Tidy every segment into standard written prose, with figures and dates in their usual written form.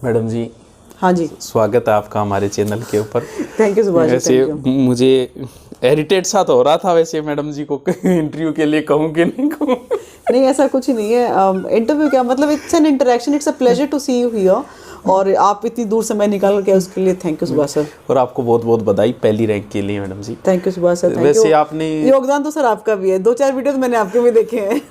Madam जी, हाँ जी, स्वागत है आपका हमारे चैनल के ऊपर। थैंक यू सुभाष जी, वैसे थैंक यू। मुझे इरिटेट सा तो हो रहा था वैसे मैडम जी को इंटरव्यू के लिए कहूँ कि नहीं कहूँ। नहीं, ऐसा कुछ नहीं है। इंटरव्यू क्या मतलब, it's an interaction, it's a pleasure to see you here. और आप इतनी दूर समय निकाल के उसके लिए थैंक यू सुभाष सर। और आपको बहुत बहुत बधाई पहली रैंक के लिए मैडम जी। Thank you Subhash sir, thank वैसे यू। आपने योगदान तो सर आपका भी है, 2-4 वीडियो तो मैंने आपके भी देखे हैं।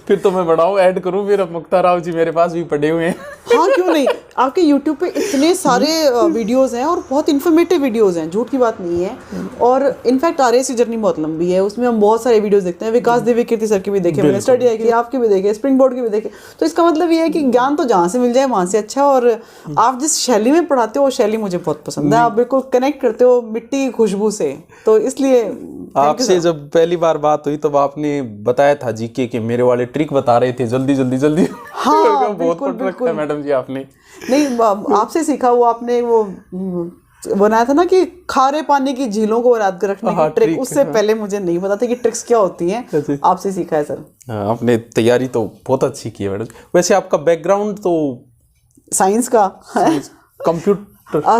फिर तो मैं बढ़ाऊँ ऐड करूँ, फिर अब मुक्ता राव जी मेरे पास भी पड़े हुए हैं। हाँ, क्यों नहीं। आपके YouTube पे इतने सारे वीडियोस हैं और बहुत इन्फॉर्मेटिव वीडियोस हैं, झूठ की बात नहीं है। और इनफैक्ट RAS की जर्नी बहुत लंबी है, उसमें हम बहुत सारे वीडियोस देखते हैं। विकास देवी कीर्ति सर के भी देखे मैंने, स्टडी है कि आपके भी देखे, स्प्रिंग बोर्ड के भी देखे। तो इसका मतलब ये है कि ज्ञान तो जहाँ से मिल जाए वहाँ से अच्छा। और आप जिस शैली में पढ़ाते हो वो शैली मुझे बहुत पसंद है। आप बिल्कुल कनेक्ट करते हो मिट्टी की खुशबू से, तो इसलिए आपसे जब पहली बार बात हुई तब आपने बताया था जीके के मेरे वाले ट्रिक बता रहे थे जल्दी जल्दी जल्दी। हाँ, बहुत पढ़ रखा है मैडम जी आपने। नहीं, आपसे सीखा वो आपने वो बनाया था ना कि खारे पानी की झीलों को याद रखने की ट्रिक। उससे पहले मुझे नहीं पता था कि ट्रिक्स क्या होती हैं, आपसे सीखा है सर। आपने तैयारी तो बहुत अच्छी की है मैडम। वैसे आपका बैकग्राउंड तो साइंस का है। कंप्यूटर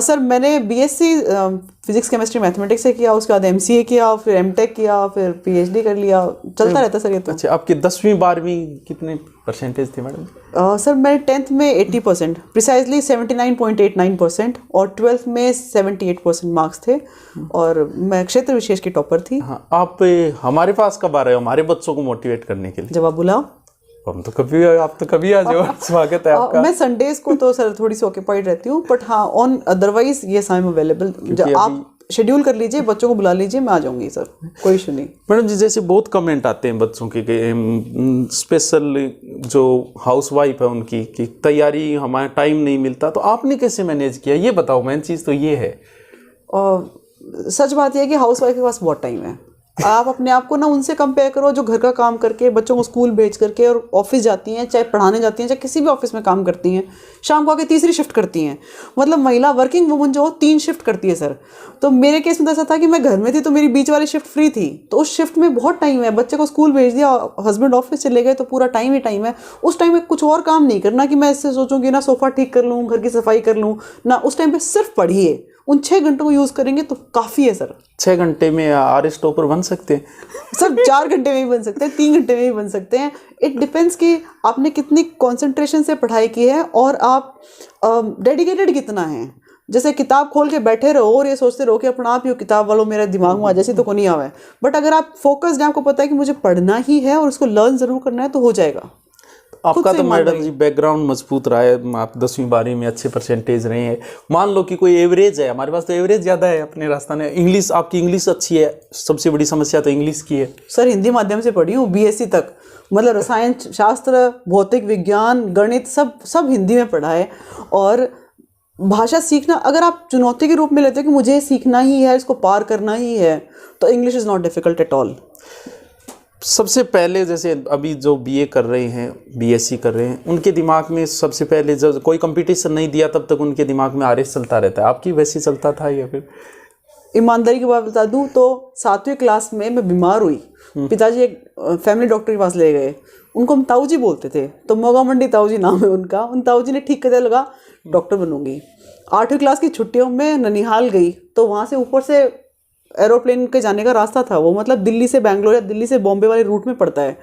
सर मैंने BSc फिजिक्स केमिस्ट्री मैथमेटिक्स से किया, उसके बाद MCA किया, फिर MTech किया, फिर PhD कर लिया, चलता रहता सर ये तो। अच्छा, आपके 10वीं 12वीं कितने परसेंटेज थे मैडम? सर मेरे 10th में 80%, प्रिसाइजली 79.89%, और 12th में 78% मार्क्स थे। और मैं क्षेत्र विशेष की टॉपर थी। हाँ, आप हमारे पास कब आ रहे हो हमारे बच्चों को मोटिवेट करने के लिए? जब आप बुलाओ। हम तो कभी, आप तो कभी आ जाओ। स्वागत है आपका। मैं संडेज को तो सर थोड़ी सी ऑक्यूपाइड रहती हूँ, बट हाँ on otherwise yes I am available. जब आप शेड्यूल कर लीजिए, बच्चों को बुला लीजिए, मैं आ जाऊंगी सर, कोई इशू नहीं। मैडम जी, जैसे बहुत कमेंट आते हैं बच्चों के स्पेशल जो हाउसवाइफ है उनकी कि तैयारी हमारा टाइम नहीं मिलता, तो आपने कैसे मैनेज किया ये बताओ। मेन चीज़ तो ये है। सच बात यह है कि हाउसवाइफ के पास बहुत टाइम है। आप अपने आप को ना उनसे कंपेयर करो जो घर का काम करके, बच्चों को स्कूल भेज करके और ऑफिस जाती हैं, चाहे पढ़ाने जाती हैं, चाहे किसी भी ऑफिस में काम करती हैं, शाम को आके तीसरी शिफ्ट करती हैं। मतलब महिला वर्किंग वुमन जो 3 शिफ्ट करती है सर। तो मेरे केस में तो ऐसा था कि मैं घर में थी तो मेरी बीच वाली शिफ्ट फ्री थी, तो उस शिफ्ट में बहुत टाइम है। बच्चे को स्कूल भेज दिया, हस्बैंड ऑफिस चले गए, तो पूरा टाइम ही टाइम है। उस टाइम में कुछ और काम नहीं करना कि मैं इससे सोचूंगी ना सोफ़ा ठीक कर लूँ, घर की सफाई कर लूँ ना। उस टाइम पे सिर्फ पढ़िए। उन 6 घंटों को यूज़ करेंगे तो काफ़ी है सर। 6 घंटे में RS टॉपर बन सकते हैं सर? 4 घंटे में भी बन सकते हैं, 3 घंटे में भी बन सकते हैं। इट डिपेंड्स कि आपने कितनी कंसंट्रेशन से पढ़ाई की है और आप डेडिकेटेड कितना है। जैसे किताब खोल के बैठे रहो और ये सोचते रहो कि अपना आप ही किताब वालों मेरे दिमाग में आ जैसे तो को नहीं आवा है। बट अगर आप फोकस्ड हैं, आपको पता है कि मुझे पढ़ना ही है और उसको लर्न ज़रूर करना है, तो हो जाएगा। आपका तो मैडम जी बैकग्राउंड मजबूत रहा है। आप 10वीं 12वीं में अच्छे परसेंटेज रहे हैं। मान लो कि कोई एवरेज है, हमारे पास तो एवरेज ज़्यादा है अपने राजस्थान में। इंग्लिश, आपकी इंग्लिश अच्छी है, सबसे बड़ी समस्या तो इंग्लिश की है। सर हिंदी माध्यम से पढ़ी हूँ BSc तक, मतलब रसायन शास्त्र, भौतिक विज्ञान, गणित सब हिंदी में पढ़ा है। और भाषा सीखना अगर आप चुनौती के रूप में लेते हो कि मुझे सीखना ही है, इसको पार करना ही है, तो English is not difficult at all. सबसे पहले जैसे अभी जो BA कर रहे हैं, BSc कर रहे हैं, उनके दिमाग में सबसे पहले जब कोई कंपटीशन नहीं दिया तब तक उनके दिमाग में RS चलता रहता है। आपकी वैसे चलता था या फिर? ईमानदारी की बात बता दूं तो 7वीं क्लास में मैं बीमार हुई। पिताजी एक फैमिली डॉक्टर के पास ले गए। उनको हम ताऊ जी बोलते थे, तो मोगा मंडी ताऊ जी नाम है उनका। उन ताऊ जी ने ठीक करते लगा डॉक्टर बनूंगी। 8वीं क्लास की छुट्टियों में ननिहाल गई, तो वहाँ से ऊपर से एरोप्लेन के जाने का रास्ता था। वो मतलब दिल्ली से बैंगलोर या दिल्ली से बॉम्बे वाले रूट में पड़ता है।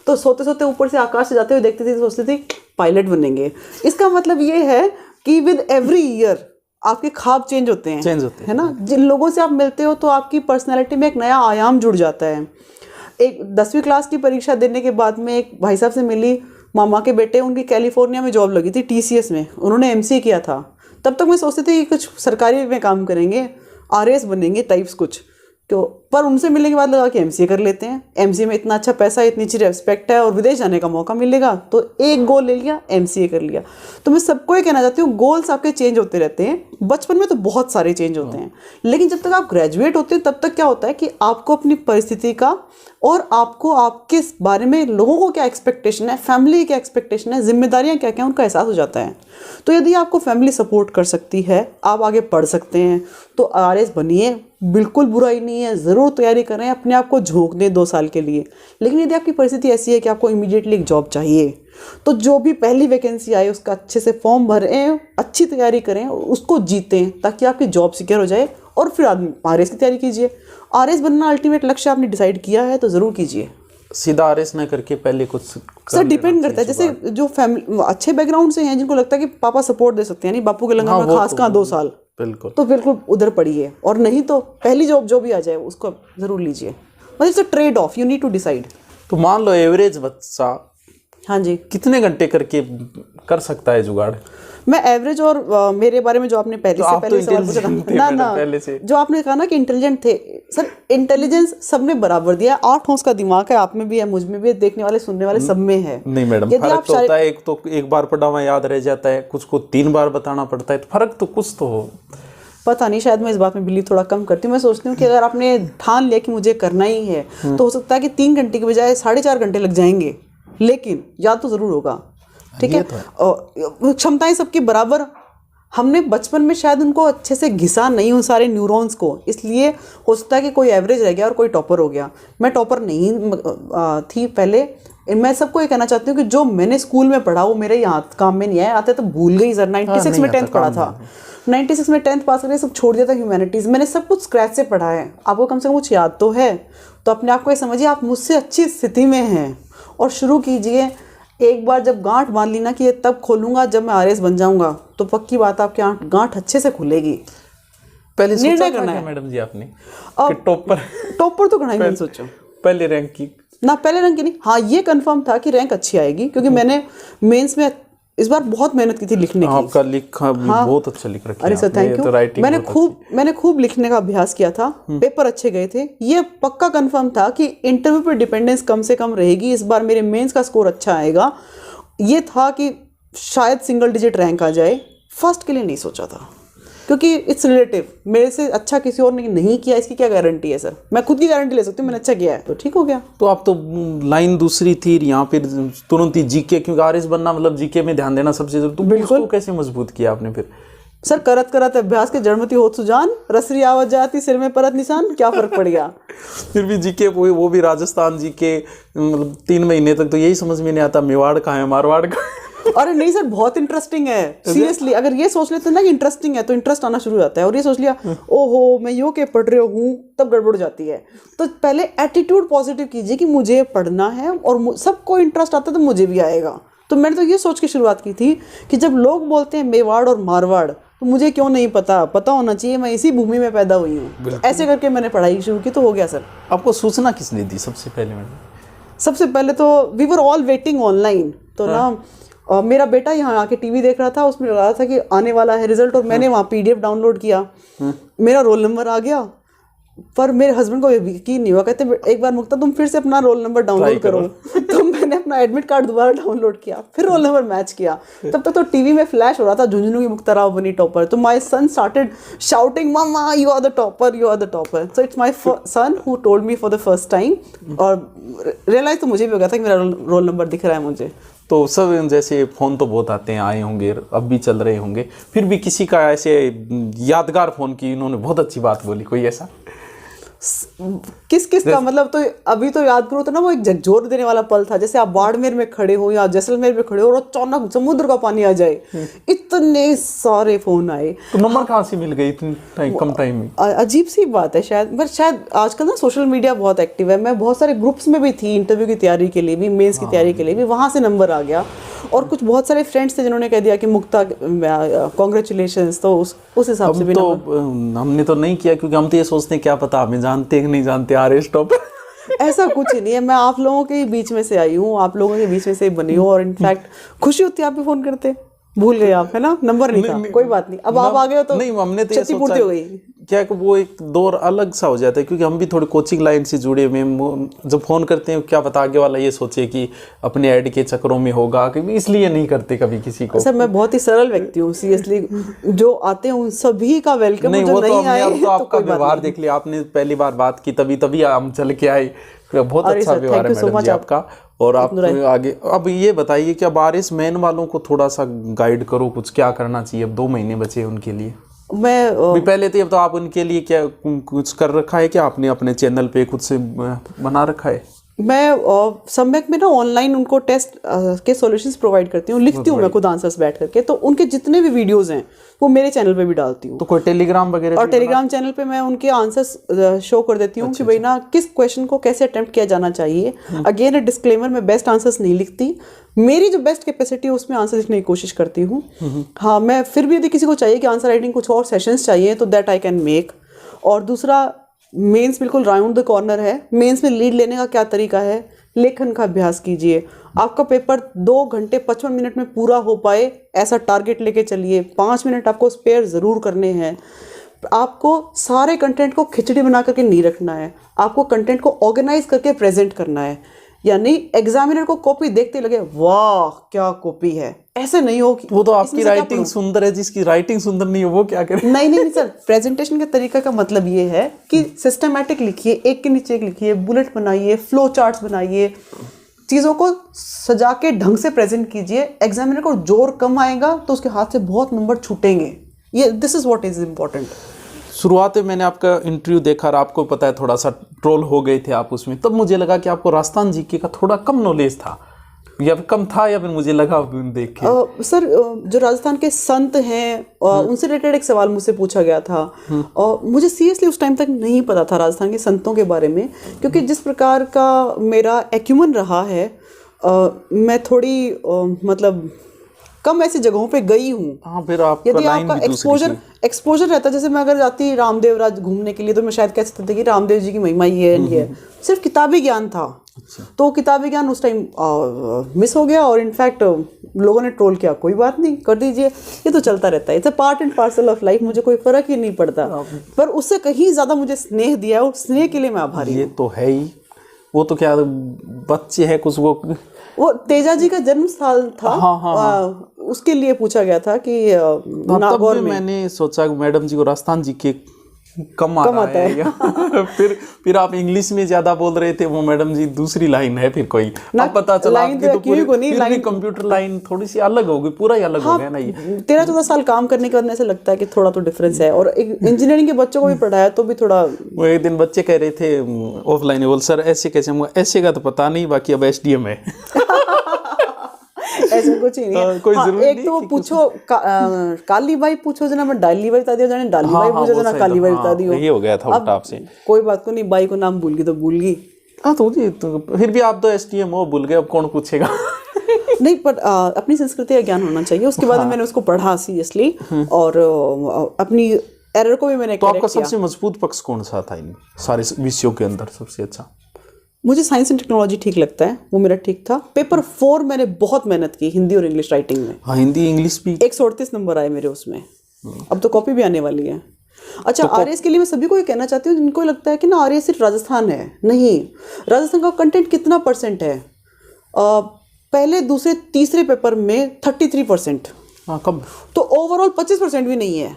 तो सोते सोते ऊपर से आकाश से जाते हुए देखती थी, सोचती थी पायलट बनेंगे। इसका मतलब ये है कि विद एवरी ईयर आपके ख्वाब चेंज होते हैं, है ना। जिन लोगों से आप मिलते हो तो आपकी पर्सनैलिटी में एक नया आयाम जुड़ जाता है। एक 10वीं क्लास की परीक्षा देने के बाद में एक भाई साहब से मिली, मामा के बेटे, उनकी कैलिफोर्निया में जॉब लगी थी TCS में, उन्होंने MCA किया था। तब तक मैं सोचती थी कि कुछ सरकारी में काम करेंगे, RS बनेंगे टाइप्स कुछ। तो पर उनसे मिलने के बाद लगा कि MCA कर लेते हैं। MCA में इतना अच्छा पैसा, इतनी अच्छी रेस्पेक्ट है और विदेश जाने का मौका मिलेगा, तो एक गोल ले लिया, MCA कर लिया। तो मैं सबको ये कहना चाहती हूँ, गोल्स आपके चेंज होते रहते हैं। बचपन में तो बहुत सारे चेंज होते हैं, लेकिन जब तक आप ग्रेजुएट होते हैं तब तक क्या होता है कि आपको अपनी परिस्थिति का और आपको आपके बारे में लोगों को क्या एक्सपेक्टेशन है, फैमिली क्या एक्सपेक्टेशन है, जिम्मेदारियाँ क्या क्या हैं, उनका एहसास हो जाता है। तो यदि आपको फैमिली सपोर्ट कर सकती है, आप आगे पढ़ सकते हैं, तो RS बनिए, बिल्कुल बुराई नहीं है, ज़रूर ज़रूर तैयारी करें, अपने आप को झोंक दें 2 साल के लिए। लेकिन यदि आपकी परिस्थिति ऐसी है कि आपको इमीडिएटली एक जॉब चाहिए, तो जो भी पहली वैकेंसी आए उसका अच्छे से फॉर्म भरें, अच्छी तैयारी करें, उसको जीतें ताकि आपकी जॉब सिक्योर हो जाए, और फिर आदमी आरएस की तैयारी कीजिए। आरएस बनना अल्टीमेट लक्ष्य आपने डिसाइड किया है तो ज़रूर कीजिए। सीधा आरएस ना करके पहले कुछ सर डिपेंड करता है, जैसे जो फैमिली अच्छे बैकग्राउंड से हैं, जिनको लगता है कि पापा सपोर्ट दे सकते हैं, नहीं बापू के लंगर में खास कहाँ 2 साल, बिल्कुल, तो बिल्कुल उधर पढ़िए। और नहीं तो पहली जॉब जो भी आ जाए उसको ज़रूर लीजिए। मतलब it's a trade off, you need to decide. तो मान लो एवरेज बच्चा हाँ जी, कितने घंटे करके कर सकता है जुगाड़? मैं एवरेज और मेरे बारे में जो आपने पहले सवाल पूछा था ना पहले से जो आपने कहा ना कि इंटेलिजेंट थे, सर इंटेलिजेंस सबने बराबर दिया है। 8 होश का दिमाग है, आप में भी है, मुझ में भी है, देखने वाले सुनने वाले सब में है। नहीं मैडम, फर्क तो होता है, एक तो एक बार पढ़ा हुआ याद रह जाता है, कुछ को 3 बार बताना पड़ता है, तो फर्क तो कुछ तो हो। पता नहीं, शायद मैं इस बात में बिलीव थोड़ा कम करती हूँ। मैं सोचती हूँ कि अगर आपने ठान लिया कि मुझे करना ही है, तो हो सकता है कि 3 घंटे के बजाय 4.5 घंटे लग जाएंगे, लेकिन याद तो ज़रूर होगा। ठीक है, और क्षमताएं सबकी बराबर। हमने बचपन में शायद उनको अच्छे से घिसा नहीं उन सारे न्यूरॉन्स को, इसलिए हो सकता है कि कोई एवरेज रह गया और कोई टॉपर हो गया। मैं टॉपर नहीं थी पहले। मैं सबको ये कहना चाहती हूँ कि जो मैंने स्कूल में पढ़ा वो मेरे यहाँ काम में नहीं आया। आते तो भूल गई सर, 96 में 10th पढ़ा था, 96 में 10th पास करके सब छोड़ दिया था ह्यूमैनिटीज़। मैंने सब कुछ स्क्रैच से पढ़ा है, आपको कम से कम कुछ याद तो है। तो अपने आप को ये समझिए आप मुझसे अच्छी स्थिति में हैं और शुरू कीजिए। एक बार जब गांठ बांध ली ना कि ये तब खोलूंगा जब मैं आरएस बन जाऊंगा, तो पक्की बात आपकी गांठ अच्छे से खुलेगी। पहले निर्णय करना है मैडम जी आपने कि टॉपर तो करना ही मैंने सोचा पहले रैंक की ना, पहले रैंक की नहीं। हाँ ये कंफर्म था कि रैंक अच्छी आएगी, क्योंकि मैंने मेंस में इस बार बहुत मेहनत की थी लिखने की। आपका लिखा बहुत अच्छा लिख रखा है। अरे सर थैंक यू। मैंने खूब लिखने का अभ्यास किया था, पेपर अच्छे गए थे। ये पक्का कंफर्म था कि इंटरव्यू पर डिपेंडेंस कम से कम रहेगी, इस बार मेरे मेंस का स्कोर अच्छा आएगा। ये था कि शायद सिंगल डिजिट रैंक आ जाए। फर्स्ट के लिए नहीं सोचा था, क्योंकि इट्स रिलेटिव। मेरे से अच्छा किसी और ने नहीं किया, इसकी क्या गारंटी है सर? मैं खुद की गारंटी ले सकती हूँ, मैंने अच्छा किया है तो ठीक हो गया। तो आप तो लाइन दूसरी थी यहाँ पे तुरंत ही जीके, क्योंकि आरएस बनना मतलब जीके में ध्यान देना सबसे जरूरी। तो बिल्कुल कैसे मजबूत किया आपने फिर? सर करत करत अभ्यास के जड़मती होत सुजान, रसरी आवत जाती सिर में परत निशान, क्या फर्क पड़ गया। फिर भी जीके वो भी राजस्थान जीके, मतलब 3 महीने तक तो यही समझ में नहीं आता मेवाड़ कहाँ है मारवाड़ कहाँ है। अरे नहीं सर बहुत इंटरेस्टिंग है सीरियसली। अगर ये सोच लेते ना कि इंटरेस्टिंग है तो इंटरेस्ट आना शुरू हो जाता है, और ये सोच लिया ओहो मैं यो के पढ़ रहे हूँ, तब गड़बड़ हो जाती है। तो पहले एटीट्यूड पॉजिटिव कीजिए कि मुझे पढ़ना है और सबको इंटरेस्ट आता है तो मुझे भी आएगा। तो मैंने तो ये सोच के शुरुआत की थी कि जब लोग बोलते हैं मेवाड़ और मारवाड़, तो मुझे क्यों नहीं पता होना चाहिए, मैं इसी भूमि में पैदा हुई हूँ। ऐसे करके मैंने पढ़ाई शुरू की तो हो गया सर। आपको सूचना किसने दी सबसे पहले? मैडम सबसे पहले तो we were all waiting online, तो ना मेरा बेटा यहाँ आके टीवी देख रहा था, उसमें लगा था कि आने वाला है रिजल्ट, और मैंने वहाँ पीडीएफ डाउनलोड किया। मेरा रोल नंबर आ गया, पर मेरे हस्बैंड को यकीन नहीं हुआ। कहते एक बार मुक्ता तुम फिर से अपना रोल नंबर डाउनलोड करो। तो मैंने अपना एडमिट कार्ड दोबारा डाउनलोड किया, फिर रोल नंबर मैच किया। तब तक तो टीवी में फ्लैश हो रहा था झुंझुनू की मुक्ता राव बनी टॉपर। तो my son started shouting mamma you are the topper, you are the topper. So it's my son who told me for the first time, और रियलाइज तो मुझे भी हो गया था कि मेरा रोल नंबर दिख रहा है मुझे। तो सब जैसे फ़ोन तो बहुत आते हैं, आए होंगे, अब भी चल रहे होंगे, फिर भी किसी का ऐसे यादगार फ़ोन की इन्होंने बहुत अच्छी बात बोली, कोई ऐसा? किस का मतलब, तो अभी तो याद करो तो ना वो एक झकझोर देने वाला पल था। जैसे आप बाड़मेर में खड़े हो या जैसलमेर में खड़े हो और अचानक समुद्र का पानी आ जाए, इतने सारे फोन आए। तो नंबर कहाँ से मिल गई इतने कम टाइम में? अजीब सी बात है शायद, पर शायद आजकल ना सोशल मीडिया बहुत एक्टिव है। मैं बहुत सारे ग्रुप्स में भी थी, इंटरव्यू की तैयारी के लिए भी, मेंस की तैयारी के लिए भी, वहाँ से नंबर आ गया। और कुछ बहुत सारे फ्रेंड्स थे जिन्होंने कह दिया कि मुक्ता कॉन्ग्रेचुलेशंस, तो उस हिसाब से भी तो हमने तो नहीं किया, क्योंकि हम तो ये सोचते हैं क्या पता हमें जानते कि नहीं जानते आरएस टॉपर। ऐसा कुछ नहीं है, मैं आप लोगों के बीच में से आई हूँ, आप लोगों के बीच में से बनी हूँ, और इनफैक्ट खुशी होती है आप भी फोन करते। भूल गए आप, है ना? नंबर नहीं था, कोई बात नहीं, अब आप आ गए हो तो नहीं, हमने तो क्षति पूर्ति हो गई। क्या वो एक दौर अलग सा हो जाता है, क्योंकि हम भी थोड़ी कोचिंग लाइन से जुड़े हुए हैं। जब फ़ोन करते हैं क्या पता आगे वाला ये सोचे कि अपने ऐड के चक्करों में होगा, कि इसलिए नहीं करते कभी किसी को। सर मैं बहुत ही सरल व्यक्ति हूँ सीरियसली, जो आते हैं उन सभी का वेलकम। नहीं वो तो हमने अब तो आपका व्यवहार देख लिया, आपने पहली बार बात की तभी हम चल के आए। बहुत अच्छा व्यवहार है मैडम जी आपका। और आप आगे अब ये बताइए कि अब आरएस मैन वालों को थोड़ा सा गाइड करो, कुछ क्या करना चाहिए? अब 2 महीने बचे उनके लिए। मैं भी पहले तो, अब तो आप उनके लिए क्या कुछ कर रखा है क्या आपने अपने चैनल पे खुद से बना रखा है? मैं सम्यक में ना ऑनलाइन उनको टेस्ट के सॉल्यूशंस प्रोवाइड करती हूँ, लिखती हूँ मैं खुद आंसर्स बैठ करके, तो उनके जितने भी वीडियोस हैं वो मेरे चैनल पे भी डालती हूँ। तो कोई टेलीग्राम वगैरह और टेलीग्राम चैनल पे मैं उनके आंसर्स शो कर देती हूँ कि भाई ना किस क्वेश्चन को कैसे अटेम्प्ट किया जाना चाहिए। अगेन डिस्क्लेमर, मैं बेस्ट आंसर्स नहीं लिखती, मेरी जो बेस्ट कैपेसिटी है उसमें आंसर लिखने की कोशिश करती हूँ। हाँ, मैं फिर भी यदि किसी को चाहिए कि आंसर राइटिंग कुछ और सेशंस चाहिए तो दैट आई कैन मेक। और दूसरा, मेंस बिल्कुल राउंड द कॉर्नर है। मेंस में लीड लेने का क्या तरीका है, लेखन का अभ्यास कीजिए। आपका पेपर 2 घंटे 55 मिनट में पूरा हो पाए ऐसा टारगेट लेके चलिए। 5 मिनट आपको स्पेयर ज़रूर करने हैं। आपको सारे कंटेंट को खिचड़ी बना करके नहीं रखना है, आपको कंटेंट को ऑर्गेनाइज करके प्रेजेंट करना है। यानी एग्जामिनर को कॉपी देखते लगे वाह क्या कॉपी है, ऐसे नहीं हो कि वो तो आपकी राइटिंग सुंदर है, जिसकी राइटिंग सुंदर नहीं है वो क्या करे? नहीं सर, प्रेजेंटेशन के तरीका का मतलब ये है कि सिस्टमैटिक लिखिए, एक के नीचे एक लिखिए, बुलेट बनाइए, फ्लो चार्ट्स बनाइए, चीज़ों को सजा के ढंग से प्रेजेंट कीजिए। एग्जामिनर को जोर कम आएगा तो उसके हाथ से बहुत नंबर छूटेंगे। ये this is what is important. शुरुआत में मैंने आपका इंटरव्यू देखा और आपको पता है थोड़ा सा ट्रोल हो गए थे आप उसमें, तब मुझे लगा कि आपको राजस्थान जीके का थोड़ा कम नॉलेज था, या कम था, या फिर मुझे लगा देख के। सर, जो राजस्थान के संत हैं उनसे रिलेटेड एक सवाल मुझसे पूछा गया था और मुझे सीरियसली उस टाइम तक नहीं पता था राजस्थान के संतों के बारे में, क्योंकि जिस प्रकार का मेरा एक्यूमन रहा है, मैं थोड़ी मतलब कम ऐसी जगहों पे गई हूँ। हाँ, फिर आपका यदि आपका एक्सपोजर रहता, जैसे मैं अगर जाती रामदेव राज घूमने के लिए तो मैं शायद कह सकती थी कि रामदेव जी की महिमा ये है, सिर्फ किताबी ज्ञान था। तो किताबी ज्ञान उस टाइम मिस हो गया और इनफैक्ट लोगों ने ट्रोल किया, कोई बात नहीं, कर दीजिए, ये तो चलता रहता है, it's a part and parcel of life, मुझे कोई फर्क ही नहीं पड़ता। पर उससे कहीं ज़्यादा मुझे स्नेह दिया और स्नेह के लिए मैं आभारी हूँ। ये तो है ही। वो तो क्या बच्चे हैं कुछ, वो तेजा जी का जन्म साल था। हाँ। उसके लिए पूछा गया था कि नागौर में। मैंने सोचा मैडम जी को राजस्थान जी के कम आता है। फिर आप इंग्लिश में ज्यादा बोल रहे थे, वो मैडम जी दूसरी लाइन है फिर कोई, अब पता चला आपकी तो पूरी कंप्यूटर लाइन थोड़ी सी अलग होगी, पूरा ही अलग हो गया ना। ये 13-14 साल काम करने के बाद ऐसा लगता है कि थोड़ा तो डिफरेंस है। और इंजीनियरिंग के बच्चों को भी पढ़ाया तो भी थोड़ा। वो एक दिन बच्चे कह रहे थे ऑफलाइन, बोल सर ऐसे कैसे, ऐसे का तो पता नहीं, बाकी अब SDM है। ऐसा कुछ ही नहीं है। कोई जरूरी एक तो पूछो काली बाई पूछो जना, मैं डाली बाई बता दिया, जाने डाली बाई पूछो जना काली बाई बता दियो। ये हो गया था उल्टा आपसे। कोई बात को नहीं, बाई को नाम भूल गई तो भूल गई। हाँ तो फिर भी आप तो SDM हो, भूल गए, अब कौन पूछेगा। नहीं, पर अपनी संस्कृति का ज्ञान होना चाहिए। उसके बाद मैंने उसको पढ़ा सीरियसली और अपनी एरर को भी मैंने। तो आपका सबसे मजबूत पक्ष कौन सा था इन सारे विषयों के अंदर सबसे अच्छा? मुझे साइंस एंड टेक्नोलॉजी ठीक लगता है, वो मेरा ठीक था। पेपर 4 मैंने बहुत मेहनत की हिंदी और इंग्लिश राइटिंग में। हाँ, हिंदी इंग्लिश भी 138 नंबर आए मेरे उसमें। अब तो कॉपी भी आने वाली है। अच्छा, RAS के लिए मैं सभी को ये कहना चाहती हूँ जिनको लगता है कि ना RAS सिर्फ राजस्थान है। नहीं, राजस्थान का कंटेंट कितना % है? पहले दूसरे तीसरे पेपर में 33%। हाँ, कब? तो ओवरऑल 25% भी नहीं है।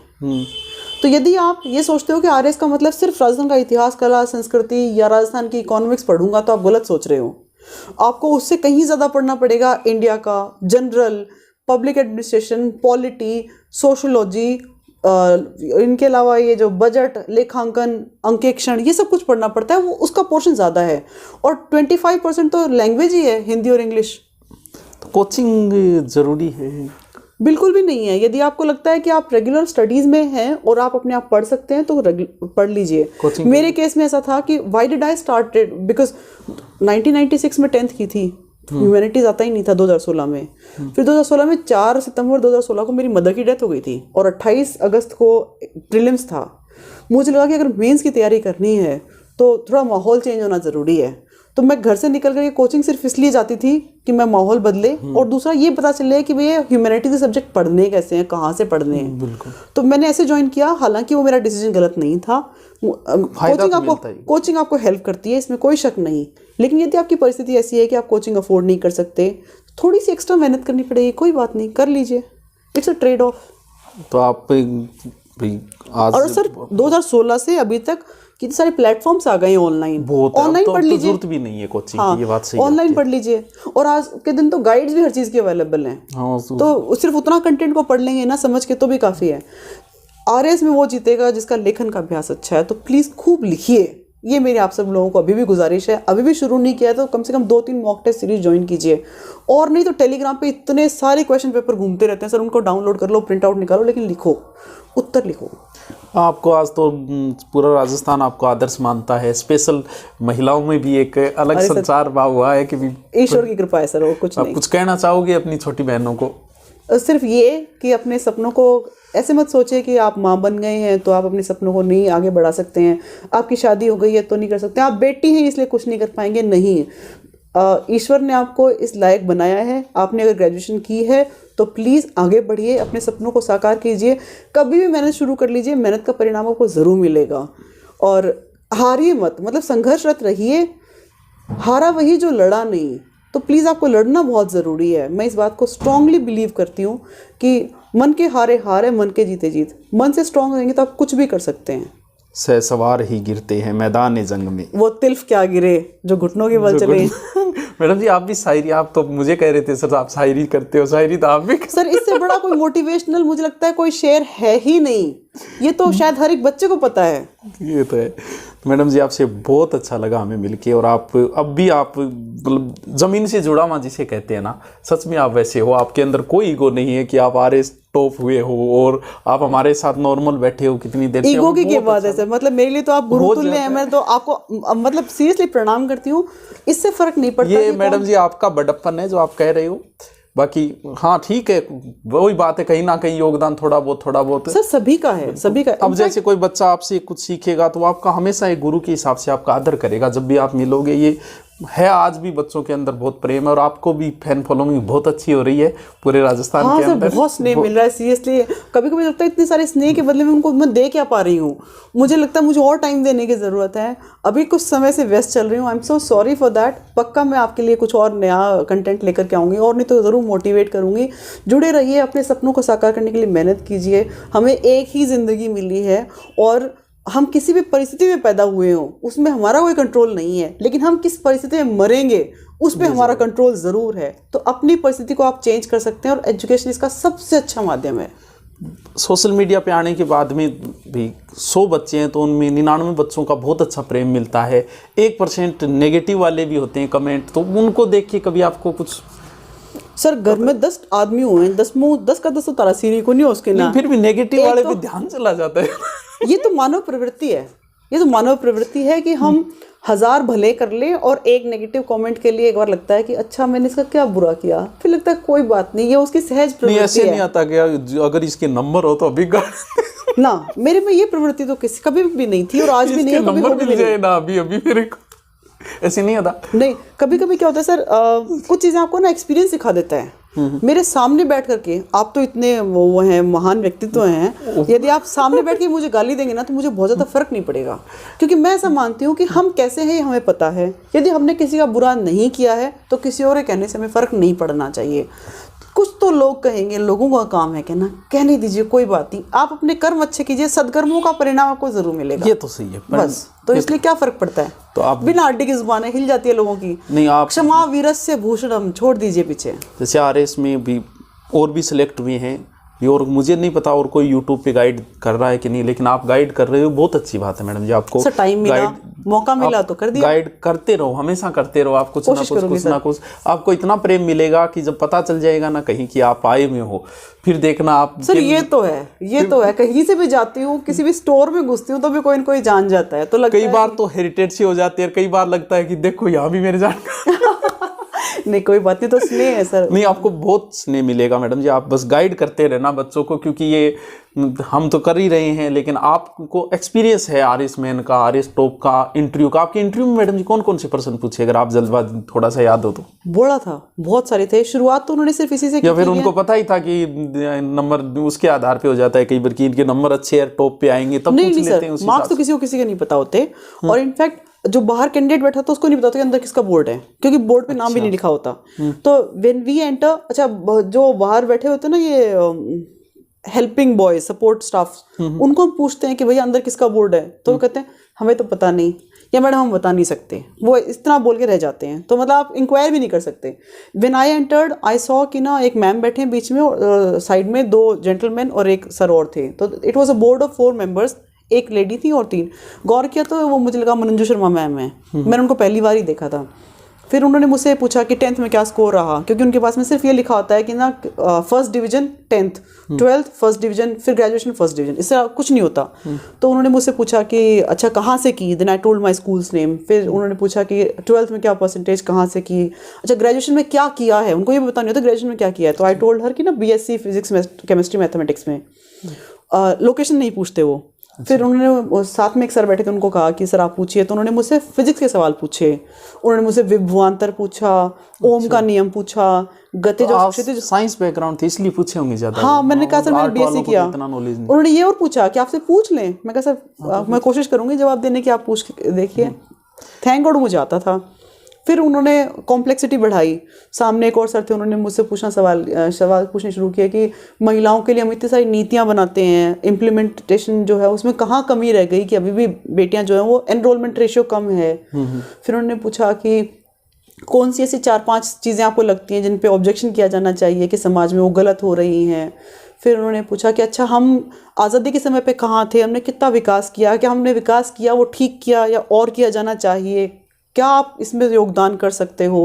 तो यदि आप ये सोचते हो कि RAS का मतलब सिर्फ राजस्थान का इतिहास, कला, संस्कृति या राजस्थान की इकोनॉमिक्स पढ़ूंगा, तो आप गलत सोच रहे हो। आपको उससे कहीं ज़्यादा पढ़ना पड़ेगा इंडिया का general, public administration, polity, sociology, इनके अलावा ये जो बजट, लेखांकन, अंकेक्षण, ये सब कुछ पढ़ना पड़ता है। वो उसका पोर्शन ज़्यादा है और 25% तो लैंग्वेज ही है, हिंदी और इंग्लिश। तो कोचिंग ज़रूरी है? बिल्कुल भी नहीं है। यदि आपको लगता है कि आप रेगुलर स्टडीज़ में हैं और आप अपने आप पढ़ सकते हैं तो पढ़ लीजिए। मेरे केस में ऐसा था कि why did I started, because 1996 में 10th की थी, ह्यूमैनिटीज आता ही नहीं था 2016 में। फिर 2016 में 4 सितंबर 2016 को मेरी मदर की डेथ हो गई थी और 28 अगस्त को प्रीलिम्स था। मुझे लगा कि अगर मेंस की तैयारी करनी है तो थोड़ा माहौल चेंज होना ज़रूरी है। तो मैं घर से निकल कर ये कोचिंग सिर्फ इसलिए जाती थी कि मैं माहौल बदले और दूसरा ये पता चले कि भैया ह्यूमैनिटीज के सब्जेक्ट पढ़ने कैसे हैं, कहाँ से पढ़ने हैं। बिल्कुल। तो मैंने ऐसे ज्वाइन किया, हालांकि वो मेरा डिसीजन गलत नहीं था। कोचिंग आपको हेल्प करती है, इसमें कोई शक नहीं। लेकिन यदि आपकी परिस्थिति ऐसी है कि आप कोचिंग अफोर्ड नहीं कर सकते, थोड़ी सी एक्स्ट्रा मेहनत करनी पड़ेगी, कोई बात नहीं, कर लीजिए, इट्स अ ट्रेड ऑफ। तो आप आज और सर 2016 से अभी तक कितने सारे प्लेटफॉर्म्स आ गए हैं ऑनलाइन पढ़ लीजिए। जरूरत भी नहीं है कोचिंग की, ये बात सही है। ऑनलाइन पढ़ लीजिए और आज के दिन तो गाइड्स भी हर चीज़ के अवेलेबल हैं। हाँ, तो सिर्फ उतना कंटेंट को पढ़ लेंगे ना समझ के तो भी काफ़ी है। आरएस में वो जीतेगा जिसका लेखन का अभ्यास अच्छा है। तो प्लीज़ खूब लिखिए, ये मेरी आप सब लोगों को अभी भी गुजारिश है। अभी भी शुरू नहीं किया है तो कम से कम 2-3 मॉक टेस्ट सीरीज ज्वाइन कीजिए, और नहीं तो टेलीग्राम पे इतने सारे क्वेश्चन पेपर घूमते रहते हैं सर, उनको डाउनलोड कर लो, प्रिंट आउट निकालो, लेकिन लिखो, उत्तर लिखो। आपको आज तो पूरा राजस्थान आपको आदर्श मानता है, स्पेशल महिलाओं में भी एक अलग संचार भाव हुआ है कि ईश्वर की कृपा है सर, और कुछ आप नहीं। कुछ कहना चाहोगे अपनी छोटी बहनों को? सिर्फ ये कि अपने सपनों को ऐसे मत सोचिए कि आप माँ बन गए हैं तो आप अपने सपनों को नहीं आगे बढ़ा सकते हैं, आपकी शादी हो गई है तो नहीं कर सकते, आप बेटी हैं इसलिए कुछ नहीं कर पाएंगे, नहीं। ईश्वर ने आपको इस लायक बनाया है। आपने अगर ग्रेजुएशन की है तो प्लीज़ आगे बढ़िए, अपने सपनों को साकार कीजिए, कभी भी मेहनत शुरू कर लीजिए, मेहनत का परिणाम आपको ज़रूर मिलेगा। और हारिए मत, मतलब संघर्षरत रहिए, हारा वही जो लड़ा नहीं। तो प्लीज़ आपको लड़ना बहुत ज़रूरी है। मैं इस बात को स्ट्रांगली बिलीव करती हूँ कि मन के हारे हार है, मन के जीते जीत। मन से स्ट्रांग रहेंगे तो आप कुछ भी कर सकते हैं। सहसवार ही गिरते हैं मैदान जंग में, वो तिल्फ क्या गिरे जो घुटनों के बल चले। मैडम जी आप भी शायरी, आप तो मुझे कह रहे थे सर आप शायरी करते हो, शायरी तो आप भी सर इससे बड़ा कोई मोटिवेशनल मुझे लगता है कोई शेर है ही नहीं, ये तो शायद हर एक बच्चे को पता है। ये तो है। मैडम जी आपसे बहुत अच्छा लगा हमें मिलके, और आप अब भी आप मतलब जमीन से जुड़ा हुआ जिसे कहते हैं ना, सच में आप वैसे हो। आपके अंदर कोई ईगो नहीं है कि आप आरएस टॉप हुए हो और आप हमारे साथ नॉर्मल बैठे हो कितनी देर से। ईगो की क्या बात है सर, मतलब मेरे लिए तो आप गुरुतुल्य हैं। मैं तो आपको मतलब सीरियसली प्रणाम करती हूँ, इससे फर्क नहीं पड़ता। ये मैडम जी आपका बड़प्पन है जो आप कह रहे हो, बाकी हाँ ठीक है, वही बात है, कहीं ना कहीं योगदान थोड़ा बहुत सर सभी का है, सभी का। अब जैसे कोई बच्चा आपसे कुछ सीखेगा तो आपका हमेशा एक गुरु के हिसाब से आपका आदर करेगा जब भी आप मिलोगे। ये है, आज भी बच्चों के अंदर बहुत प्रेम है, और आपको भी फैन फॉलोइंग बहुत अच्छी हो रही है पूरे राजस्थान के अंदर। हाँ सर, बहुत स्नेह मिल रहा है सीरियसली। कभी कभी लगता है इतने सारे स्नेह के बदले में उनको मैं दे क्या पा रही हूँ। मुझे लगता है मुझे और टाइम देने की ज़रूरत है। अभी कुछ समय से व्यस्त चल रही हूँ, I am so sorry for that. पक्का मैं आपके लिए कुछ और नया कंटेंट लेकर के आऊँगी, और नहीं तो ज़रूर मोटिवेट करूँगी। जुड़े रहिए, अपने सपनों को साकार करने के लिए मेहनत कीजिए। हमें एक ही ज़िंदगी मिली है, और हम किसी भी परिस्थिति में पैदा हुए हों उसमें हमारा कोई कंट्रोल नहीं है, लेकिन हम किस परिस्थिति में मरेंगे उस पर हमारा कंट्रोल ज़रूर है। तो अपनी परिस्थिति को आप चेंज कर सकते हैं, और एजुकेशन इसका सबसे अच्छा माध्यम है। सोशल मीडिया पे आने के बाद में भी 100 बच्चे हैं तो उनमें 99 बच्चों का बहुत अच्छा प्रेम मिलता है। 1% नेगेटिव वाले भी होते हैं कमेंट, तो उनको देख के कभी आपको कुछ? सर घर में 10 आदमी हुए हैं, 10 का 10 तारा सीरी को नहीं हो उसके ना, फिर भी नेगेटिव वाले पे ध्यान चला जाता है। ये तो मानव प्रवृत्ति है, ये तो मानव प्रवृत्ति है कि हम 1000 भले कर ले और एक नेगेटिव कमेंट के लिए एक बार लगता है कि अच्छा मैंने इसका क्या बुरा किया, फिर लगता है कोई बात नहीं, ये उसकी सहज प्रवृत्ति है। ऐसे नहीं आता क्या अगर इसके नंबर हो तो अभी ना, मेरे में ये प्रवृत्ति तो किसी कभी भी नहीं थी, और आज भी नहीं है। नंबर मिल जाए ना अभी मेरे को, ऐसे नहीं आता। नहीं, कभी कभी क्या होता है सर, कुछ चीज़ें आपको ना एक्सपीरियंस सिखा देता है। मेरे सामने बैठ करके, आप तो इतने वो हैं, महान व्यक्तित्व हैं, यदि आप सामने बैठ के मुझे गाली देंगे ना तो मुझे बहुत ज़्यादा फर्क नहीं पड़ेगा, क्योंकि मैं ऐसा मानती हूँ कि हम कैसे हैं हमें पता है। यदि हमने किसी का बुरा नहीं किया है तो किसी और के कहने से हमें फ़र्क नहीं पड़ना चाहिए। कुछ तो लोग कहेंगे, लोगों का काम है कहना, कहने दीजिए, कोई बात नहीं। आप अपने कर्म अच्छे कीजिए, सदकर्मों का परिणाम आपको जरूर मिलेगा। ये तो सही है, बस। तो इसलिए क्या फर्क पड़ता है? तो आप बिना हड्डी की जुबानें हिल जाती है लोगों की। नहीं, आप क्षमा वीरस्य भूषणम छोड़ दीजिए पीछे। जैसे आरएस में भी और भी सिलेक्ट हुए हैं, और मुझे नहीं पता और कोई यूट्यूब पे गाइड कर रहा है कि नहीं, लेकिन आप गाइड कर रहे हो, बहुत अच्छी बात है मैडम जी। आपको टाइम मिला, मौका मिला तो कर दिया। गाइड करते रहो, हमेशा करते रहो, आप कुछ ना कुछ आपको इतना प्रेम मिलेगा कि जब पता चल जाएगा ना कहीं कि आप आए हुए हो, फिर देखना आप। सर ये तो है, कहीं से भी जाती हूँ, किसी भी स्टोर में घुसती हूँ तो भी कोई न कोई जान जाता है, तो लगता कई बार तो हेरिटेज से हो जाती है, कई बार लगता है कि देखो यहाँ भी मेरे जान नहीं कोई बात नहीं, तो स्नेह है सर। नहीं, आपको बहुत स्नेह मिलेगा मैडम जी, आप बस गाइड करते रहना बच्चों को, क्योंकि ये हम तो कर ही रहे हैं, लेकिन आपको एक्सपीरियंस है आरएस मैन का, आरएस टॉप का, इंटरव्यू का। आपके इंटरव्यू में मैडम जी कौन कौन से प्रश्न पूछे, अगर आप जल्दबाजी थोड़ा सा याद हो तो? बोला था, बहुत सारे थे। शुरुआत तो उन्होंने सिर्फ इसी से की, या फिर उनको पता ही था कि नंबर उसके आधार पे हो जाता है कई बार कि इनके नंबर अच्छे हैं, टॉप पे आएंगे, तब पूछ लेते हैं। मार्क्स तो किसी को किसी के नहीं पता होते, और इनफैक्ट जो बाहर कैंडिडेट बैठा था उसको नहीं पता होता कि अंदर किसका बोर्ड है, क्योंकि बोर्ड पे नाम भी नहीं लिखा होता। तो व्हेन वी एंटर, अच्छा जो बाहर बैठे होते हैं ना, ये हेल्पिंग बॉय, सपोर्ट स्टाफ, उनको हम पूछते हैं कि भैया अंदर किसका बोर्ड है, तो वो कहते हैं हमें तो पता नहीं। या मैडम हम बता नहीं सकते, वो इतना बोल के रह जाते हैं। तो मतलब आप इंक्वायर भी नहीं कर सकते। When I entered I saw कि ना एक मैम बैठे हैं बीच में और साइड में 2 जेंटलमैन और एक सर और थे। तो it was a board of 4 members, एक लेडी थी और 3। गौर किया तो वो मुझे लगा मंजू शर्मा मैम है। मैंने उनको पहली बार ही देखा था। फिर उन्होंने मुझसे पूछा कि 10th में क्या स्कोर रहा, क्योंकि उनके पास में सिर्फ ये लिखा होता है कि ना first division 10th, 12th first division, फिर ग्रेजुएशन फर्स्ट डिवीजन, इससे कुछ नहीं होता। तो उन्होंने मुझसे पूछा कि अच्छा कहाँ से की, then I told my school's name. फिर उन्होंने पूछा कि 12th में क्या परसेंटेज, कहाँ से की, अच्छा ग्रेजुएशन में क्या किया है, उनको ये पता नहीं होता ग्रेजुएशन में क्या किया है। तो आई टोल्ड हर कि ना BSc फिजिक्स, केमिस्ट्री, मैथमेटिक्स में। लोकेशन नहीं पूछते वो। फिर उन्होंने साथ में एक सर बैठे थे, उनको कहा कि सर आप पूछिए। तो उन्होंने मुझसे फिजिक्स के सवाल पूछे, उन्होंने मुझसे विभवांतर पूछा, ओम का नियम पूछा, गति जो साइंस बैकग्राउंड थी इसलिए पूछे होंगे ज्यादा। हाँ, मैंने कहा सर मैंने BSc किया। उन्होंने ये और पूछा कि आपसे पूछ लें। मैं कहा सर मैं कोशिश करूंगी जवाब देने की, आप पूछ के देखिए। थैंक गॉड मुझे आता था। फिर उन्होंने कॉम्प्लेक्सिटी बढ़ाई। सामने एक और सर थे, उन्होंने मुझसे सवाल पूछने शुरू किया कि महिलाओं के लिए हम इतनी सारी नीतियां बनाते हैं, इम्प्लीमेंटेशन जो है उसमें कहाँ कमी रह गई कि अभी भी बेटियां जो हैं वो एनरोलमेंट रेशियो कम है। फिर उन्होंने पूछा कि कौन सी ऐसी 4-5 चीज़ें आपको लगती हैं जिन पे ऑब्जेक्शन किया जाना चाहिए कि समाज में वो गलत हो रही हैं। फिर उन्होंने पूछा कि अच्छा हम आज़ादी के समय पे कहाँ थे, हमने कितना विकास किया, क्या हमने विकास किया वो ठीक किया या और किया जाना चाहिए, क्या आप इसमें योगदान कर सकते हो।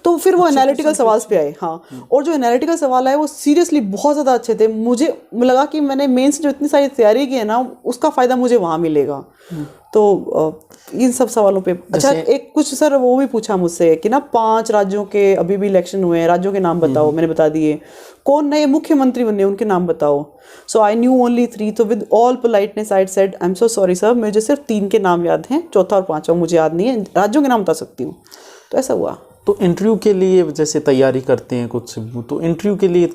तो फिर वो एनालिटिकल सवाल पे आए। हाँ, और जो एनालिटिकल सवाल आए वो सीरियसली बहुत ज़्यादा अच्छे थे। मुझे लगा कि मैंने मेंस जो इतनी सारी तैयारी की है ना, उसका फ़ायदा मुझे वहाँ मिलेगा। तो इन सब सवालों पे अच्छा एक कुछ सर वो भी पूछा मुझसे कि ना 5 राज्यों के अभी भी इलेक्शन हुए हैं, राज्यों के नाम बताओ। मैंने बता दिए। कौन नए मुख्यमंत्री बने उनके नाम बताओ। सो आई न्यू ओनली 3। तो with all politeness I said I am so sorry sir, मुझे सिर्फ 3 के नाम याद हैं, चौथा और 5वां मुझे याद नहीं है, राज्यों के नाम बता सकती हूँ। तो ऐसा हुआ। तो इंटरव्यू के लिए जैसे तैयारी करते हैं कुछ, तो इंटरव्यू के लिए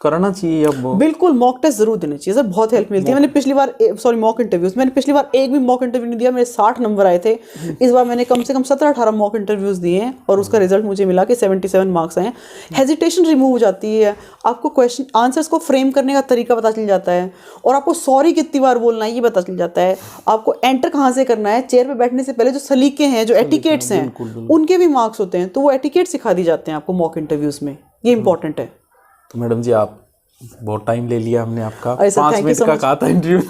करना चाहिए अब? बिल्कुल, मॉक टेस्ट जरूर देने चाहिए सर, बहुत हेल्प मिलती है। मैंने पिछली बार मॉक इंटरव्यूज, मैंने पिछली बार एक भी मॉक इंटरव्यू नहीं दिया, मेरे 60 नंबर आए थे। इस बार मैंने कम से कम 17-18 मॉक इंटरव्यूज दिए हैं और उसका रिजल्ट मुझे मिला कि 77 मार्क्स आए। हेजिटेशन रिमूव हो जाती है, आपको क्वेश्चन आंसर्स को फ्रेम करने का तरीका पता चल जाता है, और आपको सॉरी कितनी बार बोलना है ये पता चल जाता है, आपको एंटर कहाँ से करना है, चेयर पे बैठने से पहले जो सलीके हैं, जो एटिकेट्स हैं, उनके भी मार्क्स होते हैं। तो वो एटिकेट सिखा दी जाते हैं आपको मॉक इंटरव्यूज में, ये इंपॉर्टेंट है। तो मैडम जी आप बहुत टाइम ले लिया हमने आपका, 5 मिनट का कहा था इंटरव्यू।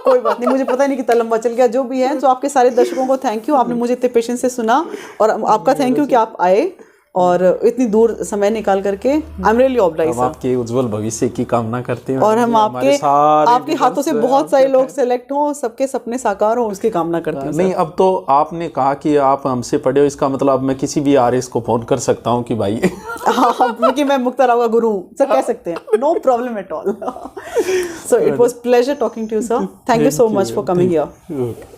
कोई बात नहीं, मुझे पता नहीं कितना लंबा चल गया। जो भी है, तो आपके सारे दर्शकों को थैंक यू, आपने मुझे इतने पेशेंस से सुना, और आपका थैंक यू कि आप आए और इतनी दूर समय निकाल करके। I am really obliged. हम आपके उज्जवल भविष्य की कामना करते हैं, और हम आपके हाथों से बहुत सारे लोग सेलेक्ट हों, सबके सपने साकार हों, उसकी कामना करते हैं। नहीं, अब तो आपने कहा कि आप हमसे पढ़े हो, इसका मतलब मैं किसी भी RS को फोन कर सकता हूँ कि भाई हाँ, कि मैं मुक्ता राव का गुरु सर कह सकते हैं, no problem at all. So it was pleasure talking to you sir, thank you so much for coming here.